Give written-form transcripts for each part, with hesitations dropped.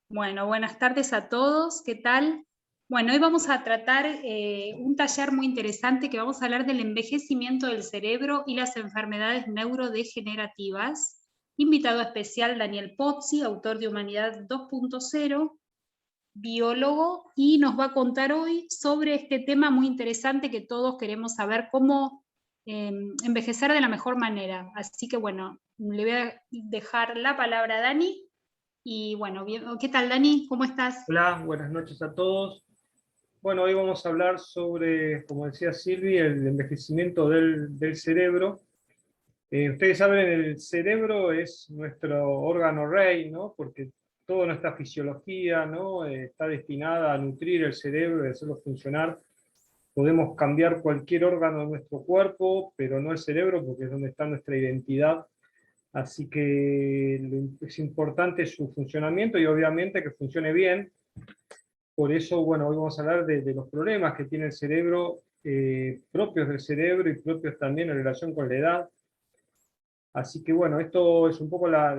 Bueno, buenas tardes a todos, ¿qué tal? Bueno, hoy vamos a tratar un taller muy interesante que vamos a hablar del envejecimiento del cerebro y las enfermedades neurodegenerativas. Invitado especial Daniel Pozzi, autor de Humanidad 2.0, biólogo, y nos va a contar hoy sobre este tema muy interesante que todos queremos saber cómo envejecer de la mejor manera. Así que bueno, le voy a dejar la palabra a Dani. Y bueno, bien, ¿qué tal, Dani? ¿Cómo estás? Hola, buenas noches a todos. Bueno, hoy vamos a hablar sobre, como decía Silvi, el envejecimiento del cerebro. Ustedes saben, el cerebro es nuestro órgano rey, ¿no? Porque toda nuestra fisiología, ¿no? Está destinada a nutrir el cerebro y hacerlo funcionar. Podemos cambiar cualquier órgano de nuestro cuerpo, pero no el cerebro, porque es donde está nuestra identidad. Así que es importante su funcionamiento y obviamente que funcione bien. Por eso, bueno, hoy vamos a hablar de los problemas que tiene el cerebro, propios del cerebro y propios también en relación con la edad. Así que, bueno, esto es un poco la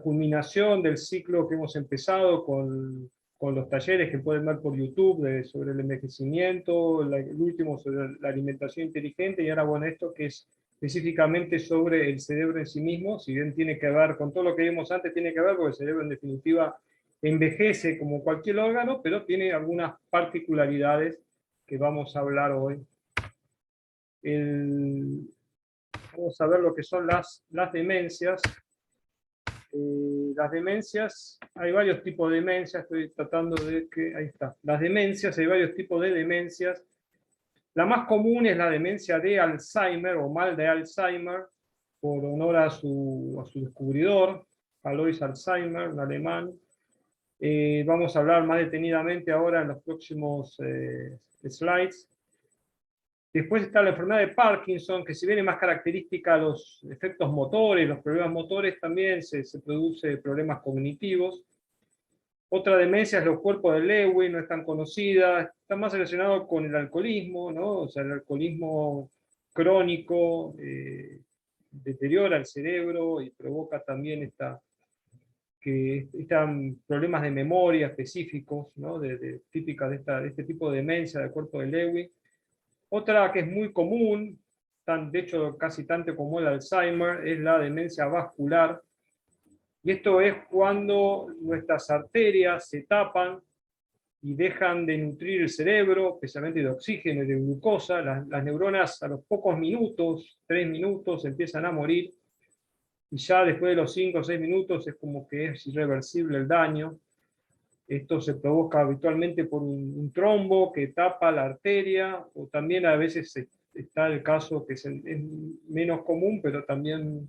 culminación del ciclo que hemos empezado con los talleres que pueden ver por YouTube sobre el envejecimiento, el último sobre la alimentación inteligente, y ahora, bueno, esto que es específicamente sobre el cerebro en sí mismo, si bien tiene que ver con todo lo que vimos antes, tiene que ver porque el cerebro en definitiva envejece como cualquier órgano, pero tiene algunas particularidades que vamos a hablar hoy. El, Vamos a ver lo que son las demencias. Las demencias, hay varios tipos de demencias, estoy tratando de que, ahí está. Las demencias, hay varios tipos de demencias. La más común es la demencia de Alzheimer o mal de Alzheimer, por honor a su descubridor, Alois Alzheimer, un alemán. Vamos a hablar más detenidamente ahora en los próximos slides. Después está la enfermedad de Parkinson, que si bien es más característica a los efectos motores, los problemas motores, también se produce problemas cognitivos. Otra demencia es los cuerpos de Lewy, no es tan conocida, está más relacionado con el alcoholismo, ¿no? O sea, el alcoholismo crónico deteriora el cerebro y provoca también problemas de memoria específicos, ¿no? Típicas de este tipo de demencia del cuerpo de Lewy. Otra que es muy común, de hecho casi tanto como el Alzheimer, es la demencia vascular. Y esto es cuando nuestras arterias se tapan y dejan de nutrir el cerebro, especialmente de oxígeno y de glucosa. Las neuronas a los pocos minutos, 3 minutos, empiezan a morir. Y ya después de los 5 o 6 minutos es como que es irreversible el daño. Esto se provoca habitualmente por un trombo que tapa la arteria, o también a veces está el caso que es menos común, pero también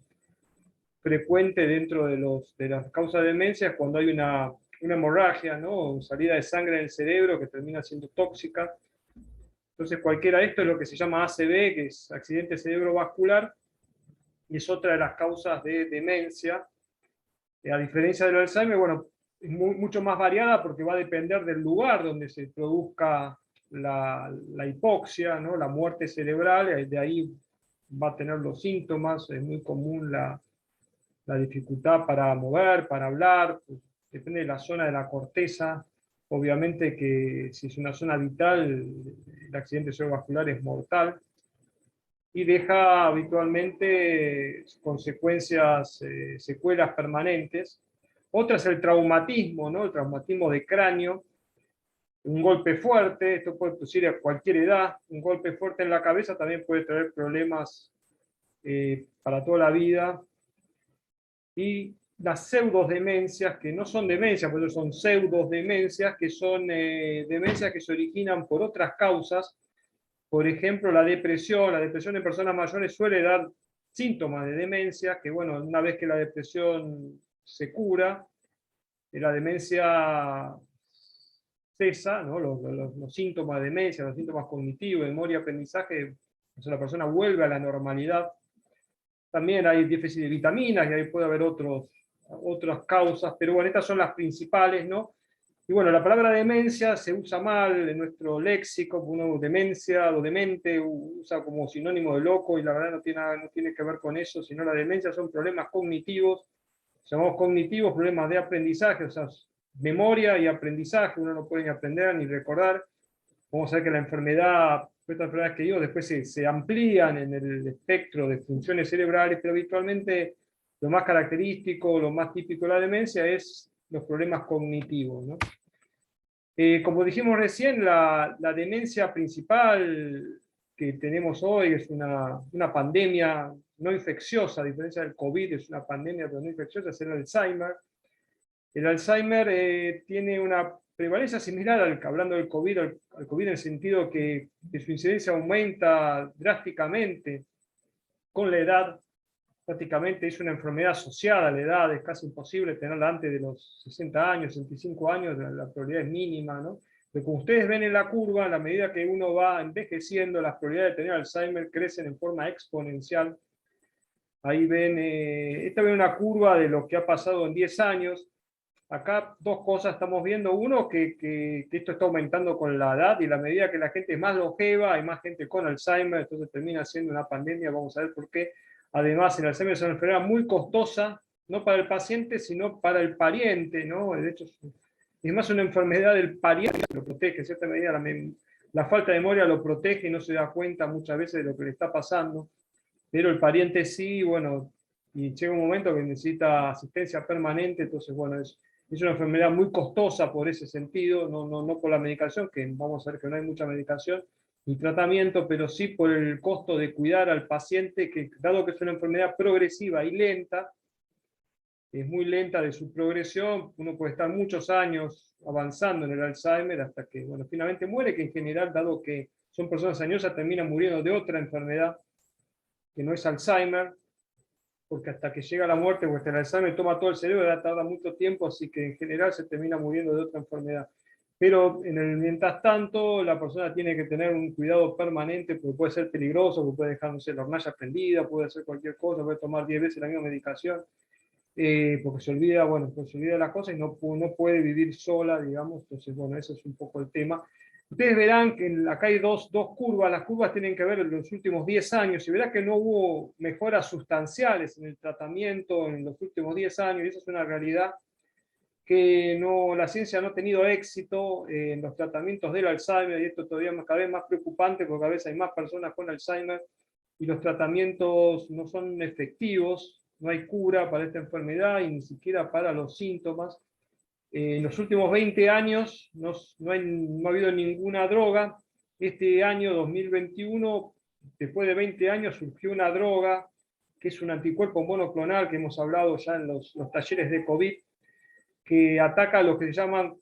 frecuente dentro de las causas de demencia, cuando hay una hemorragia, ¿no? Salida de sangre del cerebro que termina siendo tóxica. Entonces cualquiera de esto es lo que se llama ACV, que es accidente cerebrovascular, y es otra de las causas de demencia. A diferencia del Alzheimer, bueno, es mucho más variada porque va a depender del lugar donde se produzca la hipoxia, ¿no? La muerte cerebral, y de ahí va a tener los síntomas. Es muy común la dificultad para mover, para hablar, pues, depende de la zona de la corteza. Obviamente que si es una zona vital, el accidente cerebrovascular es mortal y deja habitualmente consecuencias, secuelas permanentes. Otra es el traumatismo, ¿no? El traumatismo de cráneo, un golpe fuerte, esto puede producir a cualquier edad, un golpe fuerte en la cabeza también puede traer problemas para toda la vida. Y las pseudodemencias, que no son demencias, por eso son pseudodemencias, que son demencias que se originan por otras causas. Por ejemplo, la depresión en personas mayores suele dar síntomas de demencia, que bueno, una vez que la depresión se cura, la demencia cesa, ¿no? Los síntomas de demencia, los síntomas cognitivos, memoria, aprendizaje, o sea, la persona vuelve a la normalidad. También hay déficit de vitaminas y ahí puede haber otras causas, pero bueno, estas son las principales, ¿no? Y bueno, la palabra demencia se usa mal en nuestro léxico, uno demencia o demente usa como sinónimo de loco y la verdad no tiene que ver con eso, sino la demencia son problemas cognitivos, llamamos cognitivos, problemas de aprendizaje, o sea, memoria y aprendizaje, uno no puede ni aprender ni recordar. Vamos a ver que la enfermedad, estas enfermedades que digo, después se amplían en el espectro de funciones cerebrales, pero habitualmente lo más característico, lo más típico de la demencia es los problemas cognitivos, ¿no? Como dijimos recién, la demencia principal que tenemos hoy es una pandemia no infecciosa, a diferencia del COVID, es una pandemia pero no infecciosa, es el Alzheimer. El Alzheimer tiene una prevalencia similar hablando del COVID, al COVID en el sentido que su incidencia aumenta drásticamente con la edad. Prácticamente es una enfermedad asociada a la edad, es casi imposible tenerla antes de los 60 años, 65 años, la probabilidad es mínima, ¿no? Pero como ustedes ven en la curva, a la medida que uno va envejeciendo, las probabilidades de tener Alzheimer crecen en forma exponencial. Ahí ven, esta ven una curva de lo que ha pasado en 10 años. Acá dos cosas estamos viendo. Uno, que esto está aumentando con la edad y la medida que la gente es más longeva, hay más gente con Alzheimer, entonces termina siendo una pandemia, vamos a ver por qué. Además, el Alzheimer es una enfermedad muy costosa, no para el paciente, sino para el pariente, ¿no? De hecho, es más una enfermedad del pariente que lo protege, en cierta medida la falta de memoria lo protege y no se da cuenta muchas veces de lo que le está pasando, pero el pariente sí, bueno, y llega un momento que necesita asistencia permanente, entonces, bueno, es una enfermedad muy costosa por ese sentido, no por la medicación, que vamos a ver que no hay mucha medicación ni tratamiento, pero sí por el costo de cuidar al paciente, que dado que es una enfermedad progresiva y lenta, es muy lenta de su progresión, uno puede estar muchos años avanzando en el Alzheimer hasta que, bueno, finalmente muere, que en general, dado que son personas añosas, terminan muriendo de otra enfermedad que no es Alzheimer, porque hasta que llega la muerte, porque el Alzheimer toma todo el cerebro, ya tarda mucho tiempo, así que en general se termina muriendo de otra enfermedad. Pero mientras tanto, la persona tiene que tener un cuidado permanente, porque puede ser peligroso, porque puede dejar, no sé, la hornalla prendida, puede hacer cualquier cosa, puede tomar 10 veces la misma medicación, porque se olvida, bueno, pues se olvida de las cosas y no puede vivir sola, digamos. Entonces, bueno, ese es un poco el tema. Ustedes verán que acá hay dos curvas, las curvas tienen que ver en los últimos 10 años, y verán que no hubo mejoras sustanciales en el tratamiento en los últimos 10 años, y eso es una realidad que la ciencia no ha tenido éxito en los tratamientos del Alzheimer, y esto todavía cada vez más preocupante porque a veces hay más personas con Alzheimer y los tratamientos no son efectivos, no hay cura para esta enfermedad y ni siquiera para los síntomas. En los últimos 20 años no ha habido ninguna droga. Este año 2021, después de 20 años, surgió una droga que es un anticuerpo monoclonal que hemos hablado ya en los talleres de COVID, que ataca lo que se llaman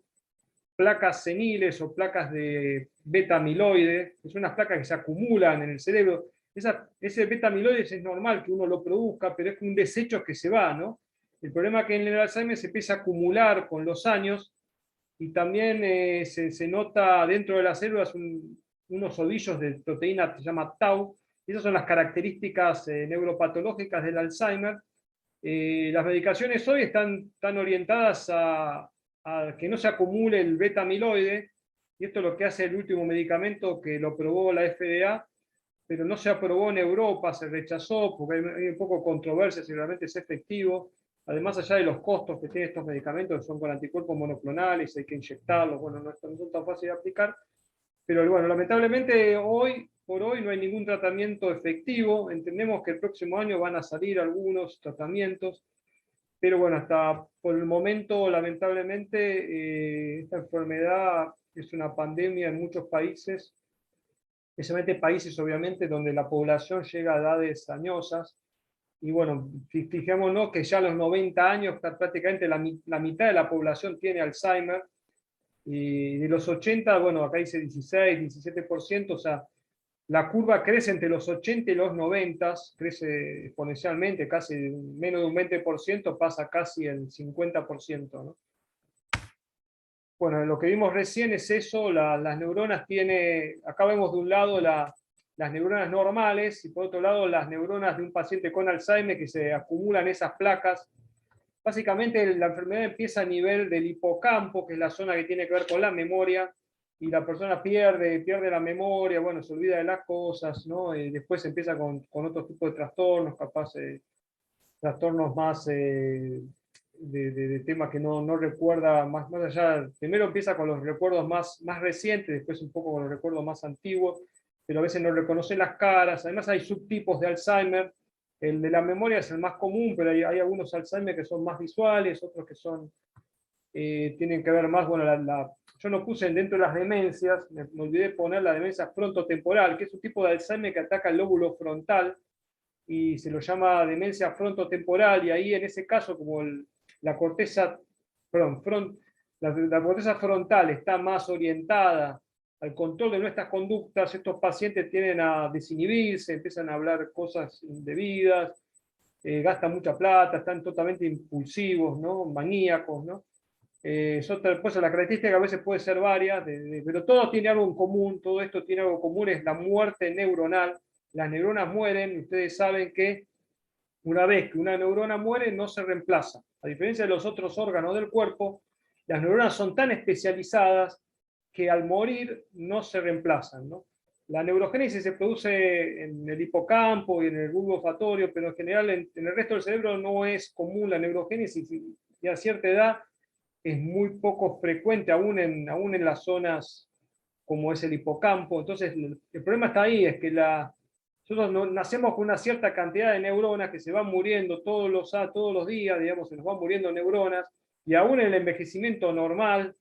placas seniles o placas de beta-amiloide, que son unas placas que se acumulan en el cerebro. Ese beta-amiloide es normal que uno lo produzca, pero es un desecho que se va, ¿no? El problema es que en el Alzheimer se empieza a acumular con los años y también se nota dentro de las células unos ovillos de proteína que se llama tau. Esas son las características neuropatológicas del Alzheimer. Las medicaciones hoy están orientadas a que no se acumule el beta-amiloide, y esto es lo que hace el último medicamento que lo aprobó la FDA, pero no se aprobó en Europa, se rechazó porque hay un poco de controversia si realmente es efectivo. Además, allá de los costos que tienen estos medicamentos, que son con anticuerpos monoclonales, hay que inyectarlos, bueno, no son tan fáciles de aplicar, pero bueno, lamentablemente por hoy no hay ningún tratamiento efectivo. Entendemos que el próximo año van a salir algunos tratamientos, pero bueno, hasta por el momento, lamentablemente, esta enfermedad es una pandemia en muchos países, especialmente países obviamente donde la población llega a edades añosas. Y bueno, fijémonos que ya a los 90 años prácticamente la mitad de la población tiene Alzheimer, y de los 80, bueno, acá dice 16, 17%, o sea, la curva crece entre los 80 y los 90, crece exponencialmente, casi menos de un 20%, pasa casi el 50%, ¿no? Bueno, lo que vimos recién es eso, las neuronas acá vemos de un lado las neuronas normales, y por otro lado las neuronas de un paciente con Alzheimer, que se acumulan esas placas. Básicamente la enfermedad empieza a nivel del hipocampo, que es la zona que tiene que ver con la memoria, y la persona pierde la memoria, bueno, se olvida de las cosas, ¿no? Y después empieza con otro tipo de trastornos, capaz trastornos más de temas que no recuerda, más allá, primero empieza con los recuerdos más recientes, después un poco con los recuerdos más antiguos, pero a veces no reconoce las caras. Además hay subtipos de Alzheimer. El de la memoria es el más común, pero hay algunos Alzheimer que son más visuales, otros que son, tienen que ver más, bueno, yo no puse dentro de las demencias, me olvidé poner la demencia frontotemporal, que es un tipo de Alzheimer que ataca el lóbulo frontal, y se lo llama demencia frontotemporal, y ahí en ese caso, como la corteza, perdón, la corteza frontal está más orientada al control de nuestras conductas, estos pacientes tienden a desinhibirse, empiezan a hablar cosas indebidas, gastan mucha plata, están totalmente impulsivos, ¿no? Maníacos, ¿no? Pues la característica a veces puede ser varias, pero todo tiene algo en común, todo esto tiene algo en común, es la muerte neuronal. Las neuronas mueren, y ustedes saben que una vez que una neurona muere no se reemplaza. A diferencia de los otros órganos del cuerpo, las neuronas son tan especializadas que al morir no se reemplazan, ¿no? La neurogénesis se produce en el hipocampo y en el bulbo olfatorio, pero en general en el resto del cerebro no es común la neurogénesis, y a cierta edad es muy poco frecuente, aún en las zonas como es el hipocampo. Entonces el problema está ahí, es que nosotros nacemos con una cierta cantidad de neuronas que se van muriendo todos los días, digamos, se nos van muriendo neuronas, y aún en el envejecimiento normal,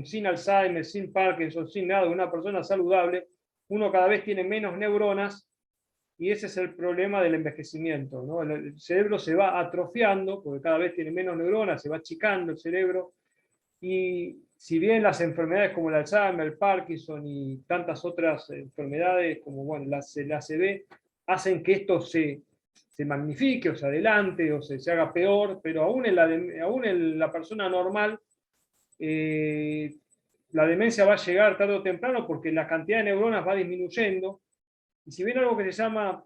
sin Alzheimer, sin Parkinson, sin nada, una persona saludable, uno cada vez tiene menos neuronas, y ese es el problema del envejecimiento, ¿no? El cerebro se va atrofiando, porque cada vez tiene menos neuronas, se va achicando el cerebro, y si bien las enfermedades como el Alzheimer, el Parkinson y tantas otras enfermedades como bueno, la ACV hacen que esto se magnifique o se adelante o se haga peor, pero aún en la persona normal la demencia va a llegar tarde o temprano porque la cantidad de neuronas va disminuyendo, y si bien algo que se llama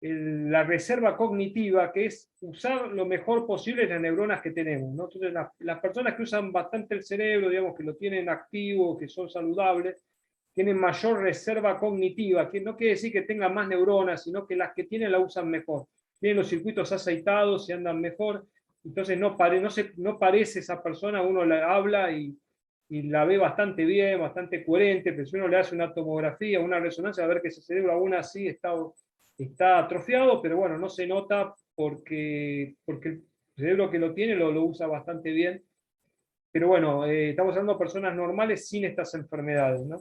la reserva cognitiva, que es usar lo mejor posible las neuronas que tenemos, ¿no? Entonces, las personas que usan bastante el cerebro, digamos, que lo tienen activo, que son saludables, tienen mayor reserva cognitiva, que no quiere decir que tengan más neuronas, sino que las que tienen la usan mejor. Tienen los circuitos aceitados y andan mejor, entonces no parece esa persona, uno la habla y la ve bastante bien, bastante coherente, pero si uno le hace una tomografía, una resonancia, a ver que ese cerebro aún así está atrofiado, pero bueno, no se nota porque el cerebro que lo tiene lo usa bastante bien. Pero bueno, estamos hablando de personas normales sin estas enfermedades, ¿no?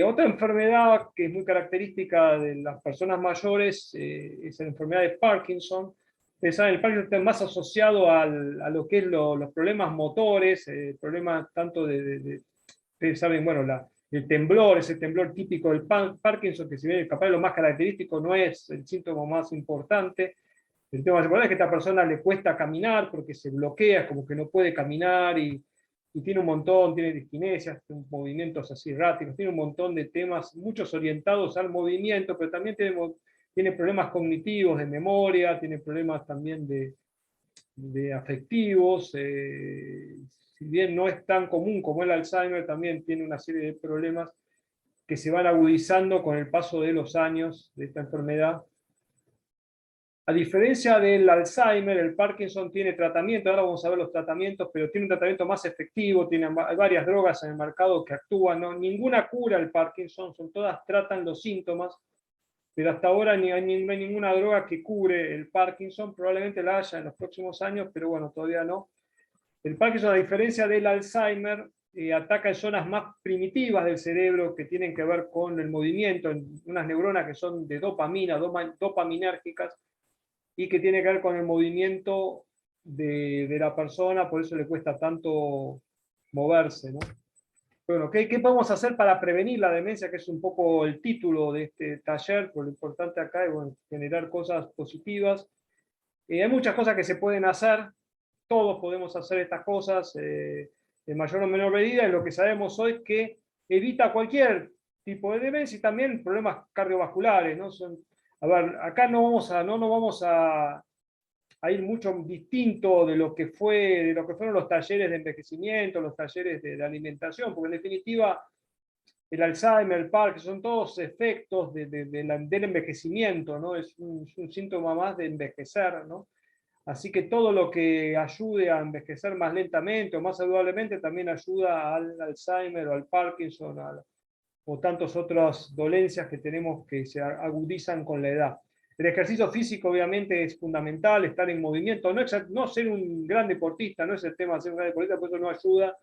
Otra enfermedad que es muy característica de las personas mayores es la enfermedad de Parkinson. Ustedes saben, el Parkinson está más asociado a lo que es los problemas motores, problemas tanto ustedes saben, bueno, el temblor, ese temblor típico del Parkinson, que si bien capaz lo más característico no es el síntoma más importante. El tema más importante es que a esta persona le cuesta caminar porque se bloquea, como que no puede caminar, y tiene un montón, tiene diskinesias, movimientos así erráticos, tiene un montón de temas, muchos orientados al movimiento, pero también tiene problemas cognitivos, de memoria, tiene problemas también de afectivos, si bien no es tan común como el Alzheimer, también tiene una serie de problemas que se van agudizando con el paso de los años de esta enfermedad. A diferencia del Alzheimer, el Parkinson tiene tratamiento, ahora vamos a ver los tratamientos, pero tiene un tratamiento más efectivo, hay varias drogas en el mercado que actúan, ¿no? Ninguna cura el Parkinson, todas tratan los síntomas, pero hasta ahora no hay ninguna droga que cure el Parkinson, probablemente la haya en los próximos años, pero bueno, todavía no. El Parkinson, a diferencia del Alzheimer, ataca en zonas más primitivas del cerebro que tienen que ver con el movimiento, en unas neuronas que son de dopamina, dopaminérgicas, y que tiene que ver con el movimiento de la persona, por eso le cuesta tanto moverse, ¿no? Bueno, ¿qué podemos hacer para prevenir la demencia? Que es un poco el título de este taller, porque lo importante acá es bueno, generar cosas positivas. Hay muchas cosas que se pueden hacer, todos podemos hacer estas cosas en mayor o menor medida, y lo que sabemos hoy es que evita cualquier tipo de demencia y también problemas cardiovasculares, ¿no? A ver, acá no nos vamos a ir mucho distinto de lo que fueron los talleres de envejecimiento, los talleres de alimentación, porque en definitiva el Alzheimer, el Parkinson, son todos efectos del envejecimiento, ¿no? Es un síntoma más de envejecer, ¿no? Así que todo lo que ayude a envejecer más lentamente o más saludablemente también ayuda al Alzheimer o al Parkinson o tantas otras dolencias que tenemos que se agudizan con la edad. El ejercicio físico obviamente es fundamental, estar en movimiento, no ser un gran deportista, no es el tema de ser un gran deportista, por eso no ayuda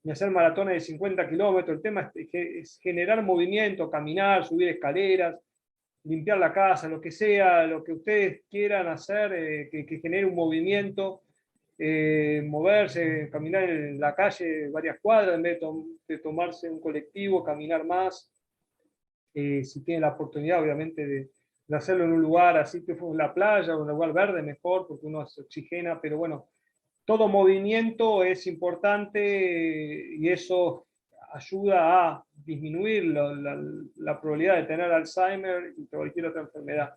ni hacer maratones de 50 kilómetros, el tema es generar movimiento, caminar, subir escaleras, limpiar la casa, lo que sea, lo que ustedes quieran hacer, que genere un movimiento, moverse, caminar en la calle varias cuadras en vez de tomarse un colectivo, caminar más, si tienen la oportunidad obviamente de hacerlo en un lugar así que fue en la playa o en un lugar verde mejor porque uno se oxigena, pero bueno, todo movimiento es importante y eso ayuda a disminuir la probabilidad de tener Alzheimer y cualquier otra enfermedad.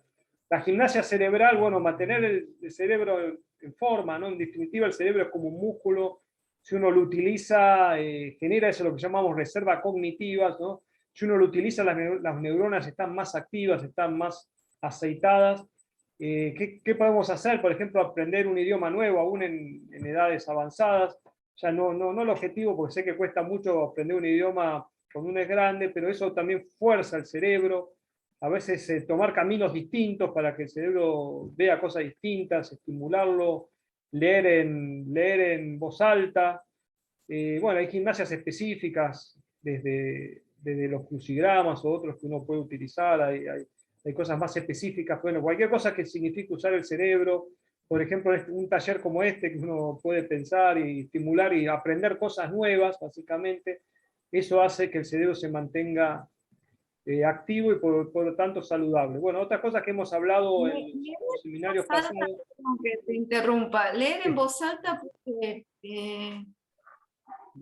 La gimnasia cerebral, bueno, mantener el cerebro en forma, ¿no? En definitiva, el cerebro es como un músculo. Si uno lo utiliza, genera eso lo que llamamos reservas cognitivas, ¿no? Si uno lo utiliza, las neuronas están más activas, están más aceitadas. ¿Qué podemos hacer? Por ejemplo, aprender un idioma nuevo, aún en edades avanzadas. Ya no el objetivo, porque sé que cuesta mucho aprender un idioma cuando uno es grande, pero eso también fuerza el cerebro. A veces tomar caminos distintos para que el cerebro vea cosas distintas, estimularlo, leer en voz alta. Bueno, hay gimnasias específicas, desde los crucigramas o otros que uno puede utilizar, hay cosas más específicas. Bueno, cualquier cosa que signifique usar el cerebro, por ejemplo, un taller como este, que uno puede pensar y estimular y aprender cosas nuevas, básicamente, eso hace que el cerebro se mantenga activo y por lo tanto saludable. Bueno, otras cosas que hemos hablado en los seminarios pasados. Que te interrumpa, leer en Sí. voz alta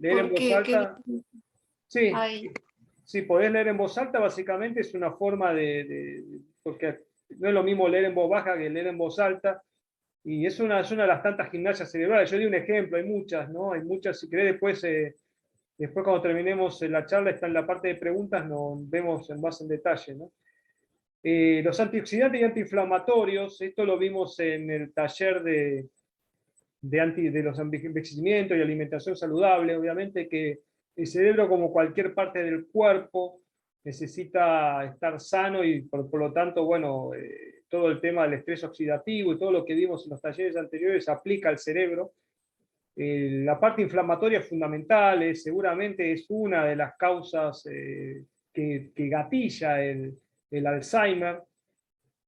Leer en voz alta. Sí, hay... sí, podés leer en voz alta, básicamente es una forma porque no es lo mismo leer en voz baja que leer en voz alta, y es una de las tantas gimnasias cerebrales. Yo di un ejemplo, hay muchas, ¿no? Hay muchas, si querés después cuando terminemos la charla, está en la parte de preguntas, nos vemos más en detalle, ¿no? Los antioxidantes y antiinflamatorios, esto lo vimos en el taller de los envejecimientos y alimentación saludable, obviamente que el cerebro, como cualquier parte del cuerpo, necesita estar sano y por lo tanto, bueno, todo el tema del estrés oxidativo y todo lo que vimos en los talleres anteriores aplica al cerebro. La parte inflamatoria es fundamental, seguramente es una de las causas que gatilla el Alzheimer.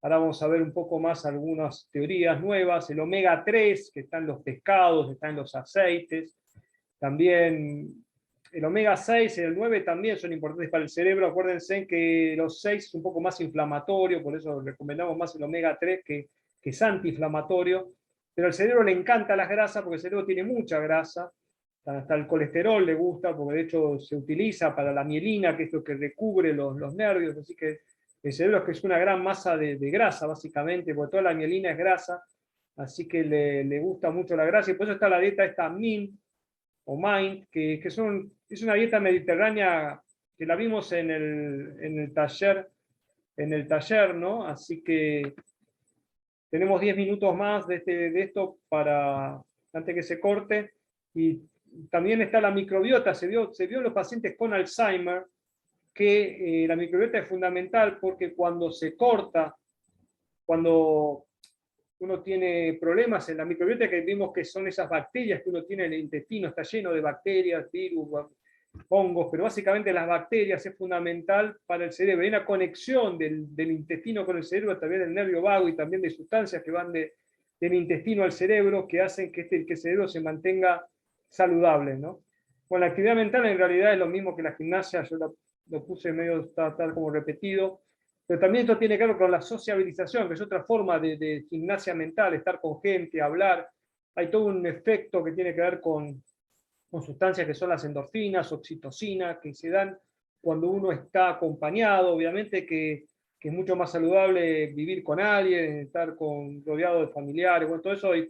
Ahora vamos a ver un poco más algunas teorías nuevas. El omega 3, que está en los pescados, está en los aceites. También el omega 6 y el 9 también son importantes para el cerebro. Acuérdense que los 6 es un poco más inflamatorio, por eso recomendamos más el omega 3 que es antiinflamatorio. Pero al cerebro le encanta las grasas porque el cerebro tiene mucha grasa. Hasta el colesterol le gusta, porque de hecho se utiliza para la mielina, que es lo que recubre los nervios. Así que el cerebro es una gran masa de grasa, básicamente, porque toda la mielina es grasa, así que le gusta mucho la grasa, y por eso está la dieta esta MIND, o MIND, que es una dieta mediterránea que la vimos en el taller, ¿no? Así que tenemos 10 minutos más de esto antes que se corte, y también está la microbiota. Se vio en los pacientes con Alzheimer, que la microbiota es fundamental porque cuando se corta, cuando uno tiene problemas en la microbiota, que vimos que son esas bacterias que uno tiene en el intestino, está lleno de bacterias, virus, hongos, pero básicamente las bacterias es fundamental para el cerebro. Hay una conexión del intestino con el cerebro a través del nervio vago y también de sustancias que van del intestino al cerebro que hacen que el cerebro se mantenga saludable, ¿no? Bueno, la actividad mental en realidad es lo mismo que la gimnasia, yo lo puse medio tal como repetido, pero también esto tiene que ver con la sociabilización, que es otra forma de gimnasia mental, estar con gente, hablar. Hay todo un efecto que tiene que ver con sustancias que son las endorfinas, oxitocina, que se dan cuando uno está acompañado, obviamente que es mucho más saludable vivir con alguien, estar rodeado de familiares, bueno, todo eso hay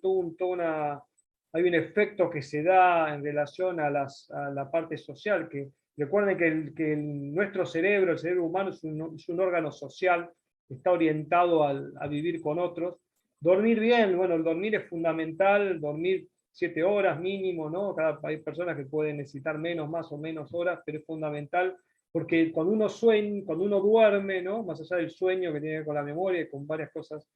hay un efecto que se da en relación a la parte social, que recuerden que nuestro cerebro, el cerebro humano, es un órgano social, está orientado a vivir con otros, Dormir bien, bueno, el dormir es fundamental, dormir 7 horas mínimo, ¿no? Hay personas que pueden necesitar menos, más o menos horas, pero es fundamental porque cuando uno duerme, ¿no? Más allá del sueño que tiene que ver con la memoria y con varias cosas,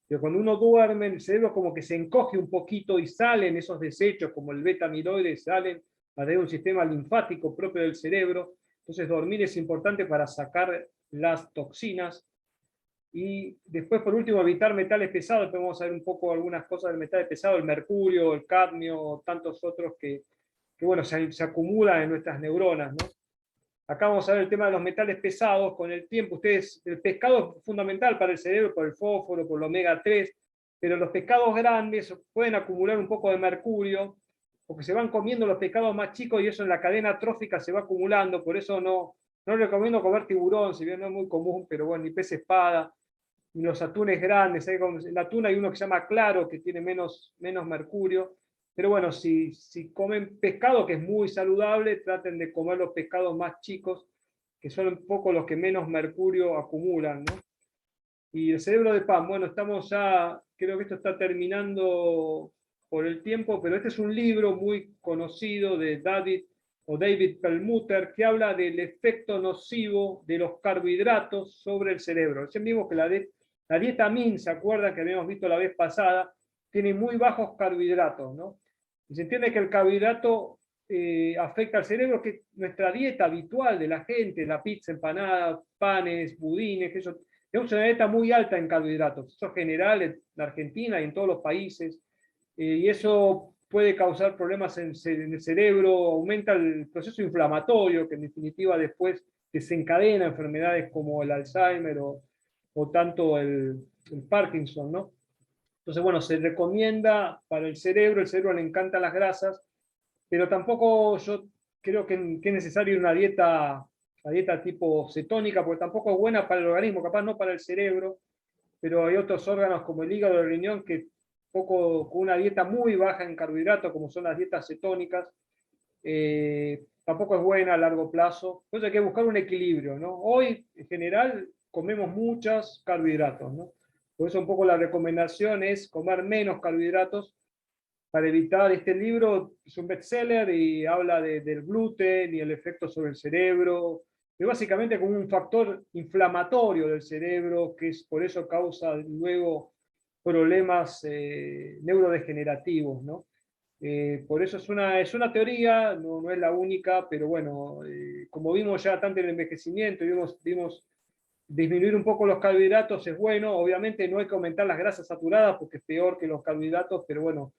pero cuando uno duerme, el cerebro como que se encoge un poquito y salen esos desechos, como el beta amiloide, salen a través de un sistema linfático propio del cerebro. Entonces dormir es importante para sacar las toxinas. Y después, por último, evitar metales pesados. Después vamos a ver un poco algunas cosas del metal pesado, el mercurio, el cadmio, tantos otros que bueno, se acumulan en nuestras neuronas, ¿no? Acá vamos a ver el tema de los metales pesados. Con el tiempo, el pescado es fundamental para el cerebro, por el fósforo, por el omega 3, pero los pescados grandes pueden acumular un poco de mercurio, porque se van comiendo los pescados más chicos y eso en la cadena trófica se va acumulando. Por eso no recomiendo comer tiburón, si bien no es muy común, pero bueno, ni pez espada, y los atunes grandes. En el atún hay uno que se llama claro, que tiene menos mercurio. Pero bueno, si comen pescado, que es muy saludable, traten de comer los pescados más chicos, que son un poco los que menos mercurio acumulan, ¿no? Y el cerebro de pan, bueno, estamos ya, creo que esto está terminando por el tiempo, pero este es un libro muy conocido de David Perlmutter, que habla del efecto nocivo de los carbohidratos sobre el cerebro. Es el mismo que la dieta Min, ¿se acuerdan que habíamos visto la vez pasada? Tiene muy bajos carbohidratos, ¿no? Y se entiende que el carbohidrato afecta al cerebro, que nuestra dieta habitual de la gente, la pizza, empanadas, panes, budines, que eso, tenemos una dieta muy alta en carbohidratos. Eso es general en la Argentina y en todos los países. Y eso puede causar problemas en el cerebro, aumenta el proceso inflamatorio, que en definitiva después desencadena enfermedades como el Alzheimer o tanto el Parkinson, ¿no? Entonces, bueno, se recomienda para el cerebro le encantan las grasas, pero tampoco yo creo que es necesario una dieta tipo cetónica, porque tampoco es buena para el organismo, capaz no para el cerebro, pero hay otros órganos como el hígado o el riñón que con una dieta muy baja en carbohidratos, como son las dietas cetónicas, tampoco es buena a largo plazo. Entonces hay que buscar un equilibrio, ¿no? Hoy, en general, comemos muchos carbohidratos, ¿no? Por eso un poco la recomendación es comer menos carbohidratos para evitar. Este libro es un bestseller y habla del gluten y el efecto sobre el cerebro, y básicamente como un factor inflamatorio del cerebro, que es por eso causa luego problemas neurodegenerativos, ¿no? Por eso es una teoría, no es la única, pero bueno, como vimos ya tanto en el envejecimiento, vimos disminuir un poco los carbohidratos es bueno. Obviamente no hay que aumentar las grasas saturadas porque es peor que los carbohidratos, pero bueno,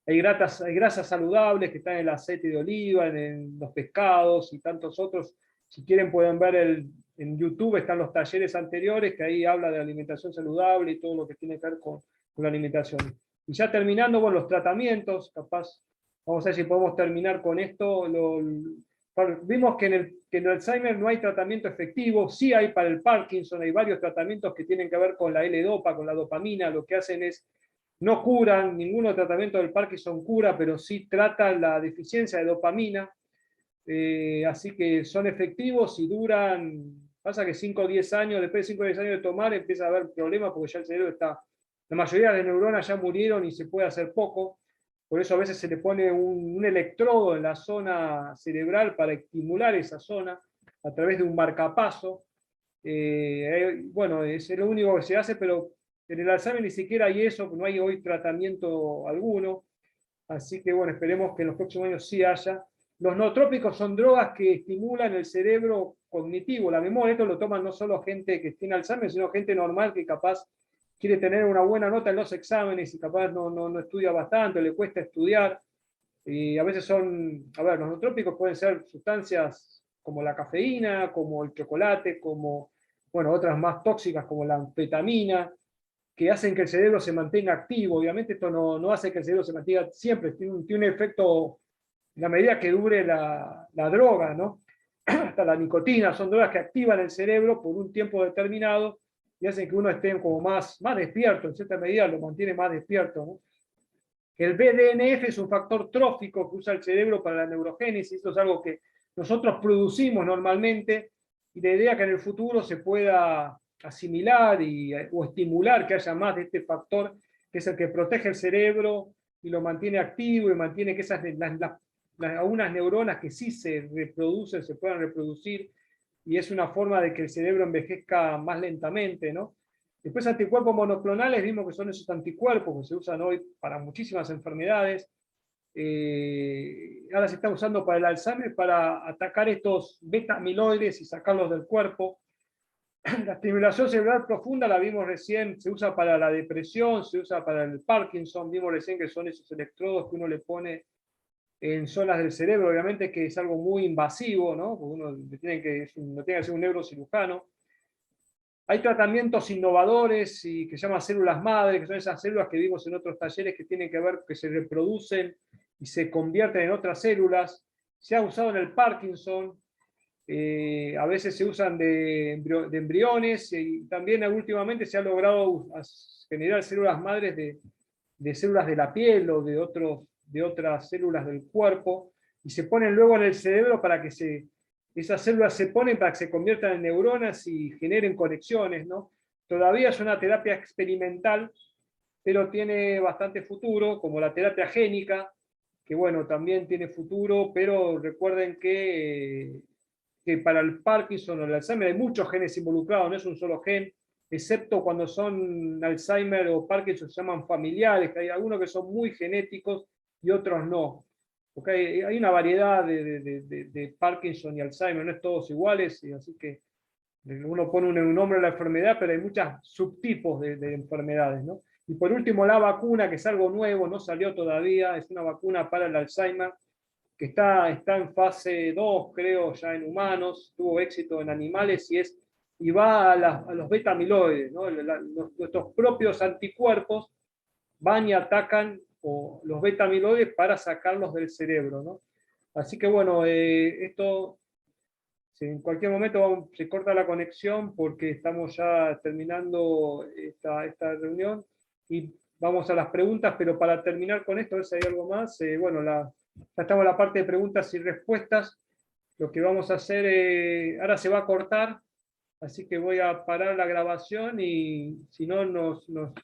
hay grasas saludables que están en el aceite de oliva, en los pescados y tantos otros. Si quieren pueden ver en YouTube, están los talleres anteriores, que ahí habla de alimentación saludable y todo lo que tiene que ver con la alimentación. Y ya terminando, bueno, los tratamientos, capaz, vamos a ver si podemos terminar con esto. Vimos que en el Alzheimer no hay tratamiento efectivo, sí hay para el Parkinson, hay varios tratamientos que tienen que ver con la L-Dopa, con la dopamina. Lo que hacen es, no curan, ninguno tratamiento del Parkinson cura, pero sí tratan la deficiencia de dopamina, así que son efectivos y duran, pasa que 5 o 10 años, después de 5 o 10 años de tomar empieza a haber problemas porque ya el cerebro está, la mayoría de las neuronas ya murieron y se puede hacer poco. Por eso a veces se le pone un electrodo en la zona cerebral para estimular esa zona a través de un marcapaso. Bueno, es lo único que se hace, pero en el Alzheimer ni siquiera hay eso, no hay hoy tratamiento alguno. Así que bueno, esperemos que en los próximos años sí haya. Los nootrópicos son drogas que estimulan el cerebro cognitivo, la memoria. Esto lo toman no solo gente que tiene Alzheimer, sino gente normal que capaz quiere tener una buena nota en los exámenes y capaz no estudia bastante, le cuesta estudiar. Y a veces los nootrópicos pueden ser sustancias como la cafeína, como el chocolate, como, bueno, otras más tóxicas como la anfetamina, que hacen que el cerebro se mantenga activo. Obviamente esto no hace que el cerebro se mantenga siempre, tiene un efecto en la medida que dure la droga, ¿no? Hasta la nicotina, son drogas que activan el cerebro por un tiempo determinado y hacen que uno esté como más despierto, en cierta medida lo mantiene más despierto, ¿no? El BDNF es un factor trófico que usa el cerebro para la neurogénesis. Esto es algo que nosotros producimos normalmente y la idea es que en el futuro se pueda asimilar o estimular que haya más de este factor que es el que protege el cerebro y lo mantiene activo y mantiene que esas, algunas neuronas que sí se reproducen, se puedan reproducir, y es una forma de que el cerebro envejezca más lentamente, ¿no? Después anticuerpos monoclonales, vimos que son esos anticuerpos que se usan hoy para muchísimas enfermedades. Ahora se está usando para el Alzheimer para atacar estos beta amiloides y sacarlos del cuerpo. La estimulación cerebral profunda la vimos recién, se usa para la depresión, se usa para el Parkinson, vimos recién que son esos electrodos que uno le pone en zonas del cerebro, obviamente que es algo muy invasivo, ¿no? Porque uno no tiene que ser un neurocirujano. Hay tratamientos innovadores y que se llaman células madre, que son esas células que vimos en otros talleres que tienen que ver, que se reproducen y se convierten en otras células. Se ha usado en el Parkinson, a veces se usan de embriones, y también últimamente se ha logrado generar células madres de células de la piel o de otras células del cuerpo, y se ponen luego en el cerebro para que esas células se ponen para que se conviertan en neuronas y generen conexiones, ¿no? Todavía es una terapia experimental, pero tiene bastante futuro, como la terapia génica, que bueno, también tiene futuro, pero recuerden que para el Parkinson o el Alzheimer hay muchos genes involucrados, no es un solo gen, excepto cuando son Alzheimer o Parkinson, se llaman familiares, que hay algunos que son muy genéticos y otros no. Porque hay una variedad de Parkinson y Alzheimer, no es todos iguales, y así que uno pone un nombre a la enfermedad, pero hay muchos subtipos de enfermedades, ¿no? Y por último, la vacuna, que es algo nuevo, no salió todavía, es una vacuna para el Alzheimer, que está en fase 2, creo, ya en humanos, tuvo éxito en animales, y va a los beta amiloides, ¿no? Nuestros propios anticuerpos van y atacan los beta amiloides para sacarlos del cerebro, ¿no? Así que bueno, esto, si en cualquier momento se corta la conexión porque estamos ya terminando esta reunión y vamos a las preguntas, pero para terminar con esto, a ver si hay algo más. Bueno, ya estamos en la parte de preguntas y respuestas. Lo que vamos a hacer, ahora se va a cortar, así que voy a parar la grabación y si no nos